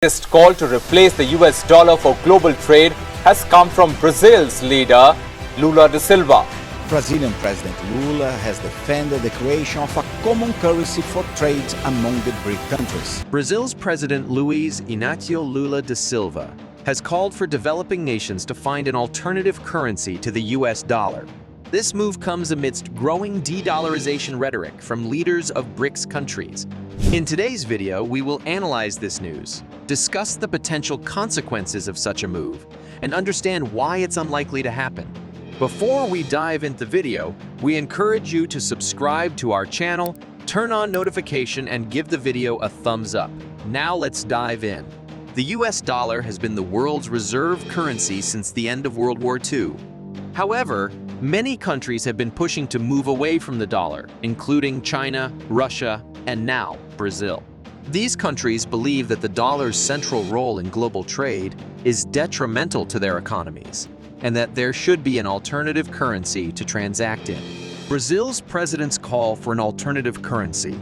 latest call to replace the US dollar for global trade has come from Brazil's leader, Lula da Silva. Brazilian President Lula has defended the creation of a common currency for trade among the BRIC countries. Brazil's President Luiz Inácio Lula da Silva has called for developing nations to find an alternative currency to the US dollar. This move comes amidst growing de-dollarization rhetoric from leaders of BRICS countries. In today's video, we will analyze this news, discuss the potential consequences of such a move, and understand why it's unlikely to happen. Before we dive into the video, we encourage you to subscribe to our channel, turn on notification, and give the video a thumbs up. Now let's dive in. The US dollar has been the world's reserve currency since the end of World War II. However, many countries have been pushing to move away from the dollar, including China, Russia, and now Brazil. These countries believe that the dollar's central role in global trade is detrimental to their economies, and that there should be an alternative currency to transact in. Brazil's president's call for an alternative currency.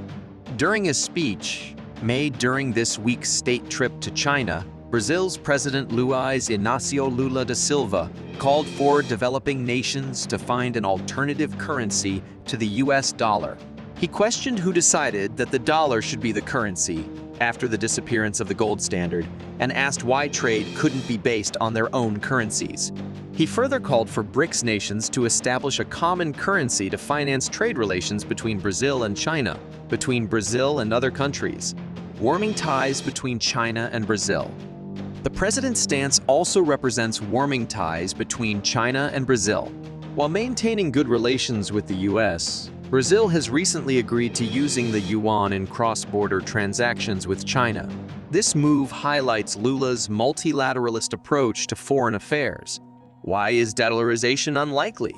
During a speech made during this week's state trip to China, Brazil's President Luiz Inácio Lula da Silva called for developing nations to find an alternative currency to the US dollar. He questioned who decided that the dollar should be the currency after the disappearance of the gold standard, and asked why trade couldn't be based on their own currencies. He further called for BRICS nations to establish a common currency to finance trade relations between Brazil and China, between Brazil and other countries, warming ties between China and Brazil. The president's stance also represents warming ties between China and Brazil. While maintaining good relations with the US, Brazil has recently agreed to using the yuan in cross-border transactions with China. This move highlights Lula's multilateralist approach to foreign affairs. Why is de-dollarization unlikely?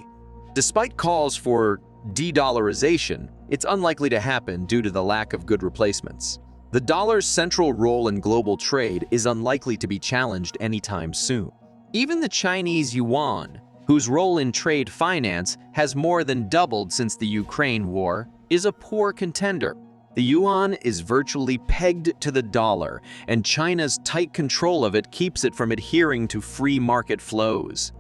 Despite calls for de-dollarization, it's unlikely to happen due to the lack of good replacements. The dollar's central role in global trade is unlikely to be challenged anytime soon. Even the Chinese yuan, whose role in trade finance has more than doubled since the Ukraine war, is a poor contender. The yuan is virtually pegged to the dollar, and China's tight control of it keeps it from adhering to free market flows.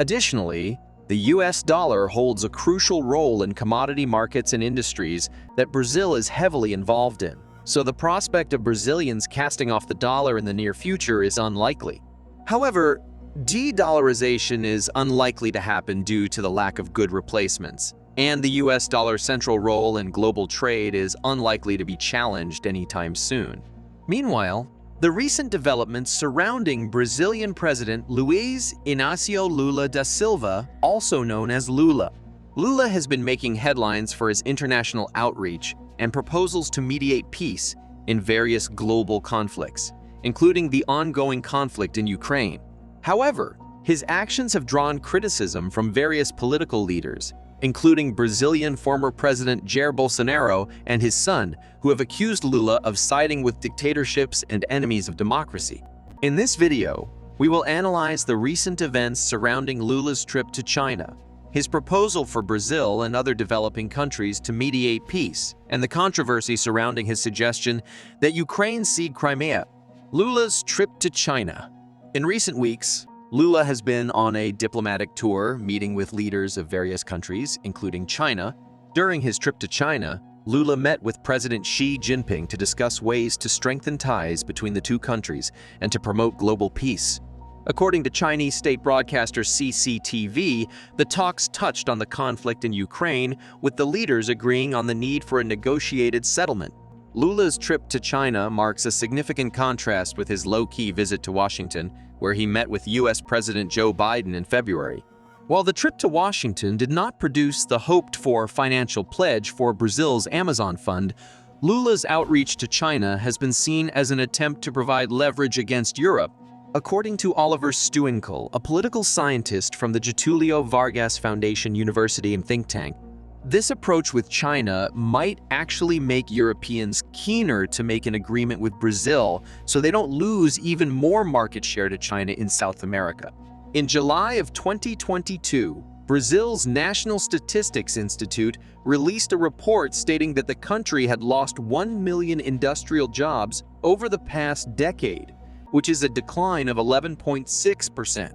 Additionally, the US dollar holds a crucial role in commodity markets and industries that Brazil is heavily involved in. So the prospect of Brazilians casting off the dollar in the near future is unlikely. However, de-dollarization is unlikely to happen due to the lack of good replacements, and the US dollar's central role in global trade is unlikely to be challenged anytime soon. Meanwhile, the recent developments surrounding Brazilian President Luiz Inácio Lula da Silva, also known as Lula. Lula has been making headlines for his international outreach and proposals to mediate peace in various global conflicts, including the ongoing conflict in Ukraine. However, his actions have drawn criticism from various political leaders, including Brazilian former President Jair Bolsonaro and his son, who have accused Lula of siding with dictatorships and enemies of democracy. In this video, we will analyze the recent events surrounding Lula's trip to China, his proposal for Brazil and other developing countries to mediate peace, and the controversy surrounding his suggestion that Ukraine cede Crimea. Lula's trip to China. In recent weeks, Lula has been on a diplomatic tour, meeting with leaders of various countries, including China. During his trip to China, Lula met with President Xi Jinping to discuss ways to strengthen ties between the two countries and to promote global peace. According to Chinese state broadcaster CCTV, the talks touched on the conflict in Ukraine, with the leaders agreeing on the need for a negotiated settlement. Lula's trip to China marks a significant contrast with his low-key visit to Washington, where he met with US President Joe Biden in February. While the trip to Washington did not produce the hoped-for financial pledge for Brazil's Amazon fund, Lula's outreach to China has been seen as an attempt to provide leverage against Europe. According to Oliver Stewinkel, a political scientist from the Getulio Vargas Foundation University and think tank, this approach with China might actually make Europeans keener to make an agreement with Brazil so they don't lose even more market share to China in South America. In July of 2022, Brazil's National Statistics Institute released a report stating that the country had lost 1 million industrial jobs over the past decade, which is a decline of 11.6%.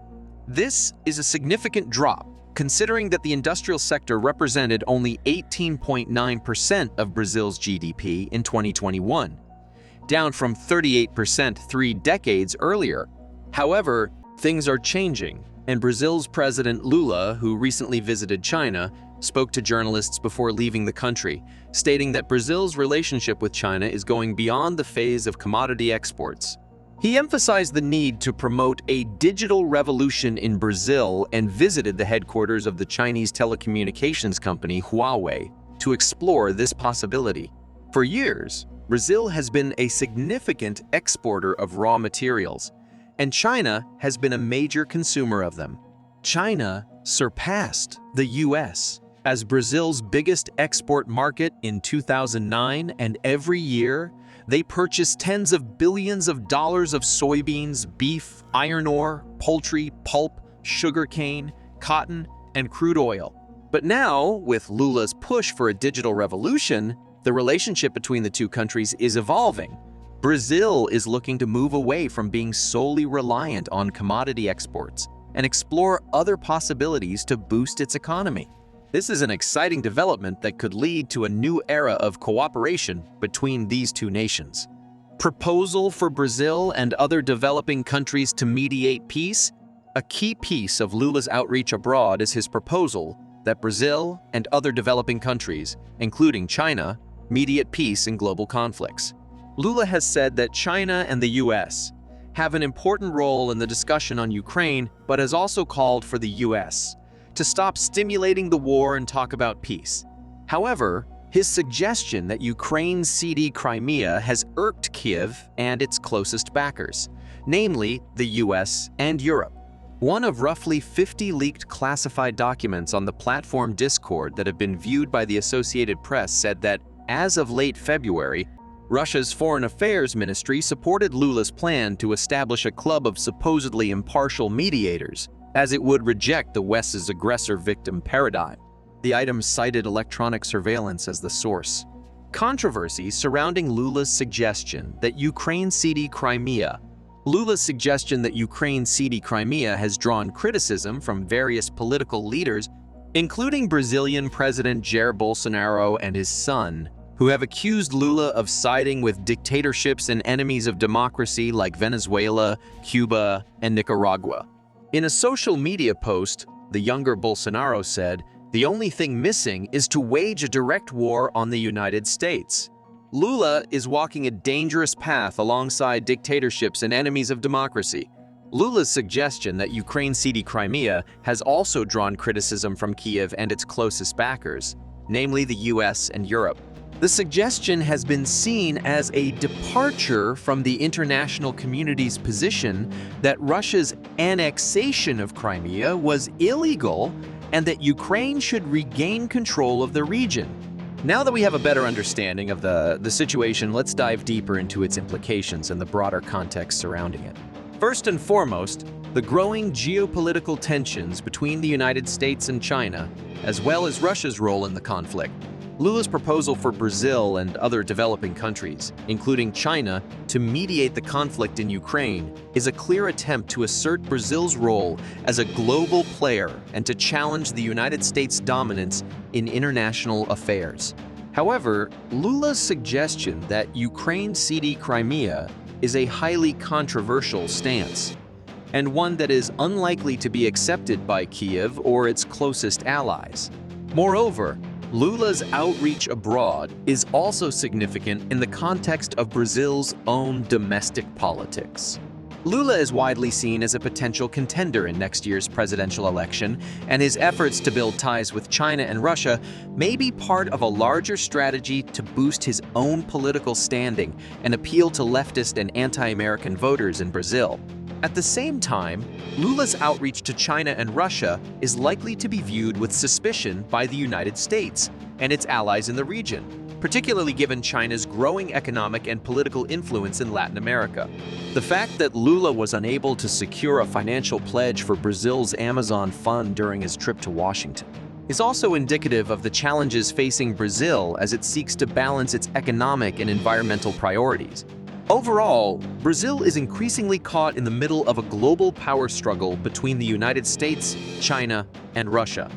This is a significant drop, considering that the industrial sector represented only 18.9% of Brazil's GDP in 2021, down from 38% 3 decades earlier. However, things are changing, and Brazil's President Lula, who recently visited China, spoke to journalists before leaving the country, stating that Brazil's relationship with China is going beyond the phase of commodity exports. He emphasized the need to promote a digital revolution in Brazil and visited the headquarters of the Chinese telecommunications company Huawei to explore this possibility. For years, Brazil has been a significant exporter of raw materials, and China has been a major consumer of them. China surpassed the US as Brazil's biggest export market in 2009, and every year, they purchase tens of billions of dollars of soybeans, beef, iron ore, poultry, pulp, sugarcane, cotton, and crude oil. But now, with Lula's push for a digital revolution, the relationship between the two countries is evolving. Brazil is looking to move away from being solely reliant on commodity exports and explore other possibilities to boost its economy. This is an exciting development that could lead to a new era of cooperation between these two nations. Proposal for Brazil and other developing countries to mediate peace? A key piece of Lula's outreach abroad is his proposal that Brazil and other developing countries, including China, mediate peace in global conflicts. Lula has said that China and the US have an important role in the discussion on Ukraine, but has also called for the US to stop stimulating the war and talk about peace. However, his suggestion that Ukraine cede Crimea has irked Kyiv and its closest backers, namely the US and Europe. One of roughly 50 leaked classified documents on the platform Discord that have been viewed by the Associated Press said that, as of late February, Russia's Foreign Affairs Ministry supported Lula's plan to establish a club of supposedly impartial mediators, as it would reject the West's aggressor-victim paradigm. The item cited electronic surveillance as the source. Controversy surrounding Lula's suggestion that Ukraine cede Crimea. Lula's suggestion that Ukraine cede Crimea has drawn criticism from various political leaders, including Brazilian President Jair Bolsonaro and his son, who have accused Lula of siding with dictatorships and enemies of democracy like Venezuela, Cuba, and Nicaragua. In a social media post, the younger Bolsonaro said, "The only thing missing is to wage a direct war on the United States." Lula is walking a dangerous path alongside dictatorships and enemies of democracy. Lula's suggestion that Ukraine cede Crimea has also drawn criticism from Kyiv and its closest backers, namely the US and Europe. The suggestion has been seen as a departure from the international community's position that Russia's annexation of Crimea was illegal and that Ukraine should regain control of the region. Now that we have a better understanding of the situation, let's dive deeper into its implications and the broader context surrounding it. First and foremost, the growing geopolitical tensions between the United States and China, as well as Russia's role in the conflict. Lula's proposal for Brazil and other developing countries, including China, to mediate the conflict in Ukraine is a clear attempt to assert Brazil's role as a global player and to challenge the United States' dominance in international affairs. However, Lula's suggestion that Ukraine cede Crimea is a highly controversial stance, and one that is unlikely to be accepted by Kyiv or its closest allies. Moreover, Lula's outreach abroad is also significant in the context of Brazil's own domestic politics. Lula is widely seen as a potential contender in next year's presidential election, and his efforts to build ties with China and Russia may be part of a larger strategy to boost his own political standing and appeal to leftist and anti-American voters in Brazil. At the same time, Lula's outreach to China and Russia is likely to be viewed with suspicion by the United States and its allies in the region, particularly given China's growing economic and political influence in Latin America. The fact that Lula was unable to secure a financial pledge for Brazil's Amazon fund during his trip to Washington is also indicative of the challenges facing Brazil as it seeks to balance its economic and environmental priorities. Overall, Brazil is increasingly caught in the middle of a global power struggle between the United States, China, and Russia.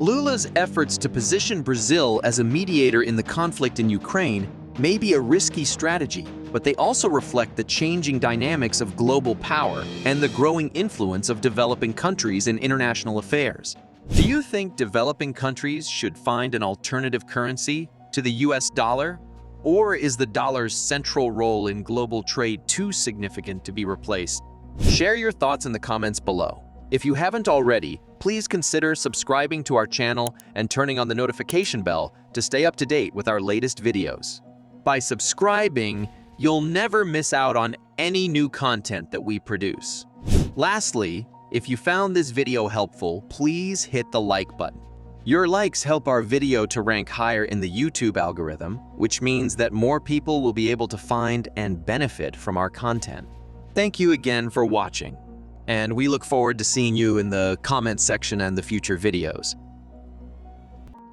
Lula's efforts to position Brazil as a mediator in the conflict in Ukraine may be a risky strategy, but they also reflect the changing dynamics of global power and the growing influence of developing countries in international affairs. Do you think developing countries should find an alternative currency to the US dollar? Or is the dollar's central role in global trade too significant to be replaced? Share your thoughts in the comments below. If you haven't already, please consider subscribing to our channel and turning on the notification bell to stay up to date with our latest videos. By subscribing, you'll never miss out on any new content that we produce. Lastly, if you found this video helpful, please hit the like button. Your likes help our video to rank higher in the YouTube algorithm, which means that more people will be able to find and benefit from our content. Thank you again for watching, and we look forward to seeing you in the comment section and the future videos.